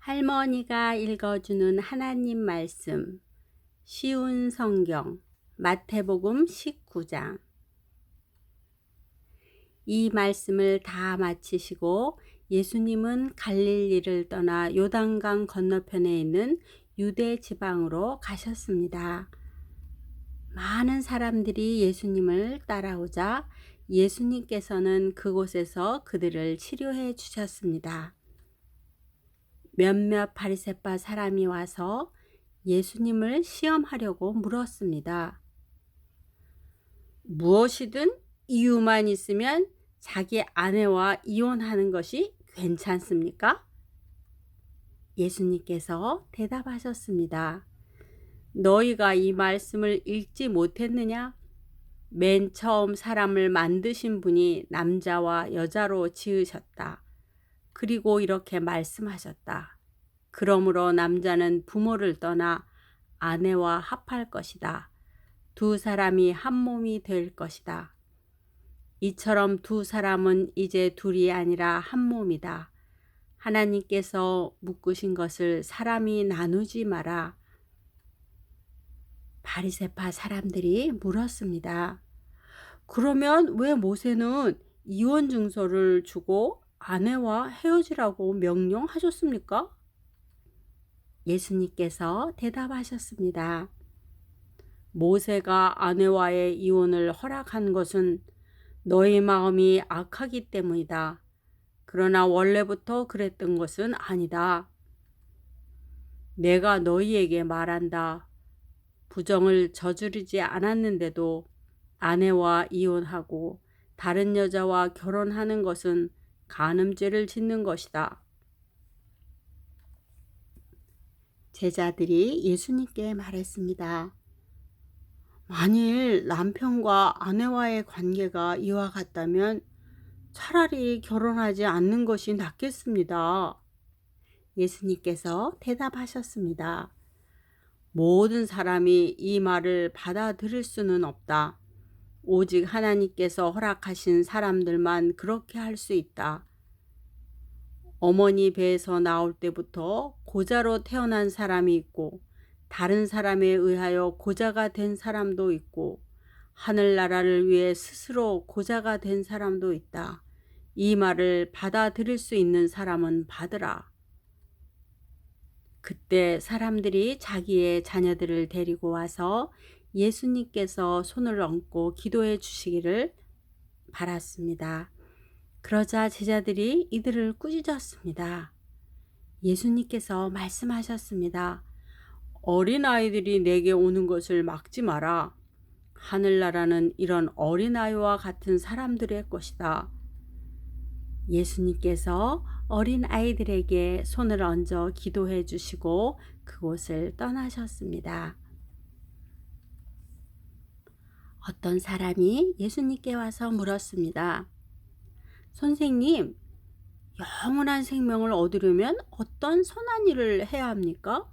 할머니가 읽어주는 하나님 말씀, 쉬운 성경, 마태복음 19장. 이 말씀을 다 마치시고 예수님은 갈릴리를 떠나 요단강 건너편에 있는 유대 지방으로 가셨습니다. 많은 사람들이 예수님을 따라오자 예수님께서는 그곳에서 그들을 치료해 주셨습니다. 몇몇 바리새파 사람이 와서 예수님을 시험하려고 물었습니다. 무엇이든 이유만 있으면 자기 아내와 이혼하는 것이 괜찮습니까? 예수님께서 대답하셨습니다. 너희가 이 말씀을 읽지 못했느냐? 맨 처음 사람을 만드신 분이 남자와 여자로 지으셨다. 그리고 이렇게 말씀하셨다. 그러므로 남자는 부모를 떠나 아내와 합할 것이다. 두 사람이 한 몸이 될 것이다. 이처럼 두 사람은 이제 둘이 아니라 한 몸이다. 하나님께서 묶으신 것을 사람이 나누지 마라. 바리새파 사람들이 물었습니다. 그러면 왜 모세는 이혼 증서를 주고 아내와 헤어지라고 명령하셨습니까? 예수님께서 대답하셨습니다. 모세가 아내와의 이혼을 허락한 것은 너희 마음이 악하기 때문이다. 그러나 원래부터 그랬던 것은 아니다. 내가 너희에게 말한다. 부정을 저지르지 않았는데도 아내와 이혼하고 다른 여자와 결혼하는 것은 간음죄를 짓는 것이다. 제자들이 예수님께 말했습니다. 만일 남편과 아내와의 관계가 이와 같다면 차라리 결혼하지 않는 것이 낫겠습니다. 예수님께서 대답하셨습니다. 모든 사람이 이 말을 받아들일 수는 없다. 오직 하나님께서 허락하신 사람들만 그렇게 할 수 있다. 어머니 배에서 나올 때부터 고자로 태어난 사람이 있고 다른 사람에 의하여 고자가 된 사람도 있고 하늘나라를 위해 스스로 고자가 된 사람도 있다. 이 말을 받아들일 수 있는 사람은 받으라. 그때 사람들이 자기의 자녀들을 데리고 와서 예수님께서 손을 얹고 기도해 주시기를 바랐습니다. 그러자 제자들이 이들을 꾸짖었습니다. 예수님께서 말씀하셨습니다. 어린아이들이 내게 오는 것을 막지 마라. 하늘나라는 이런 어린아이와 같은 사람들의 것이다. 예수님께서 어린아이들에게 손을 얹어 기도해 주시고 그곳을 떠나셨습니다. 어떤 사람이 예수님께 와서 물었습니다. 선생님, 영원한 생명을 얻으려면 어떤 선한 일을 해야 합니까?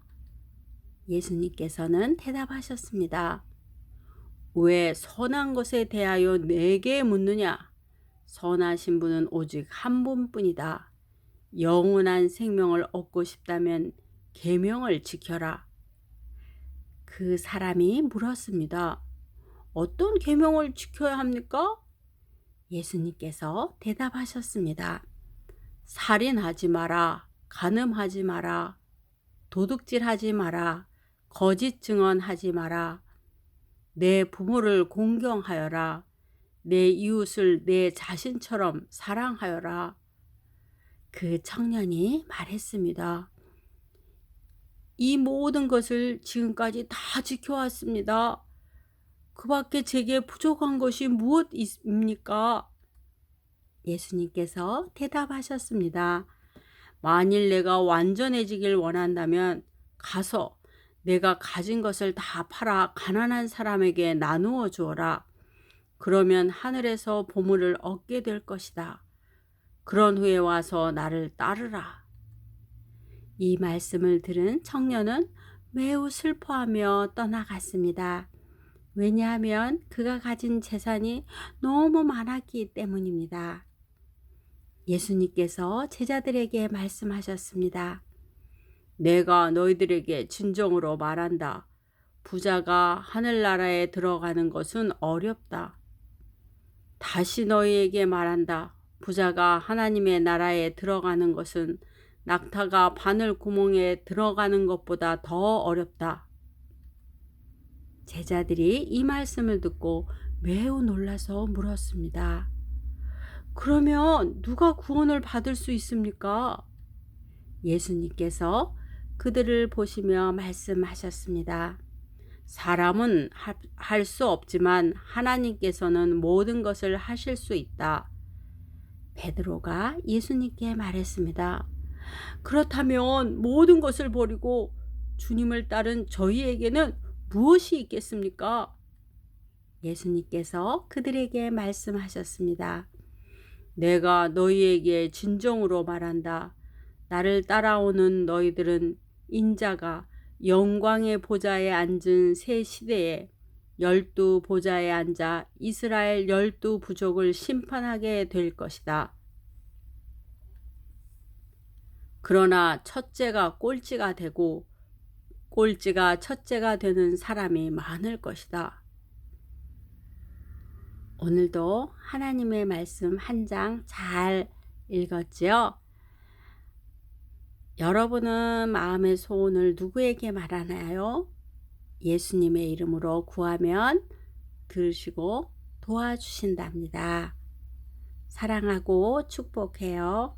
예수님께서는 대답하셨습니다. 왜 선한 것에 대하여 내게 묻느냐? 선하신 분은 오직 한 분뿐이다. 영원한 생명을 얻고 싶다면 계명을 지켜라. 그 사람이 물었습니다. 어떤 계명을 지켜야 합니까? 예수님께서 대답하셨습니다. 살인하지 마라, 간음하지 마라, 도둑질하지 마라, 거짓 증언하지 마라, 내 부모를 공경하여라, 내 이웃을 내 자신처럼 사랑하여라. 그 청년이 말했습니다. 이 모든 것을 지금까지 다 지켜왔습니다. 그 밖에 제게 부족한 것이 무엇입니까? 예수님께서 대답하셨습니다. 만일 내가 완전해지길 원한다면 가서 내가 가진 것을 다 팔아 가난한 사람에게 나누어 주어라. 그러면 하늘에서 보물을 얻게 될 것이다. 그런 후에 와서 나를 따르라. 이 말씀을 들은 청년은 매우 슬퍼하며 떠나갔습니다. 왜냐하면 그가 가진 재산이 너무 많았기 때문입니다. 예수님께서 제자들에게 말씀하셨습니다. 내가 너희들에게 진정으로 말한다. 부자가 하늘나라에 들어가는 것은 어렵다. 다시 너희에게 말한다. 부자가 하나님의 나라에 들어가는 것은 낙타가 바늘 구멍에 들어가는 것보다 더 어렵다. 제자들이 이 말씀을 듣고 매우 놀라서 물었습니다. 그러면 누가 구원을 받을 수 있습니까? 예수님께서 그들을 보시며 말씀하셨습니다. 사람은 할 수 없지만 하나님께서는 모든 것을 하실 수 있다. 베드로가 예수님께 말했습니다. 그렇다면 모든 것을 버리고 주님을 따른 저희에게는 무엇이 있겠습니까? 예수님께서 그들에게 말씀하셨습니다. 내가 너희에게 진정으로 말한다. 나를 따라오는 너희들은 인자가 영광의 보좌에 앉은 새 시대에 12 보좌에 앉아 이스라엘 12 부족을 심판하게 될 것이다. 그러나 첫째가 꼴찌가 되고 꼴찌가 첫째가 되는 사람이 많을 것이다. 오늘도 하나님의 말씀 한 장 잘 읽었지요? 여러분은 마음의 소원을 누구에게 말하나요? 예수님의 이름으로 구하면 들으시고 도와주신답니다. 사랑하고 축복해요.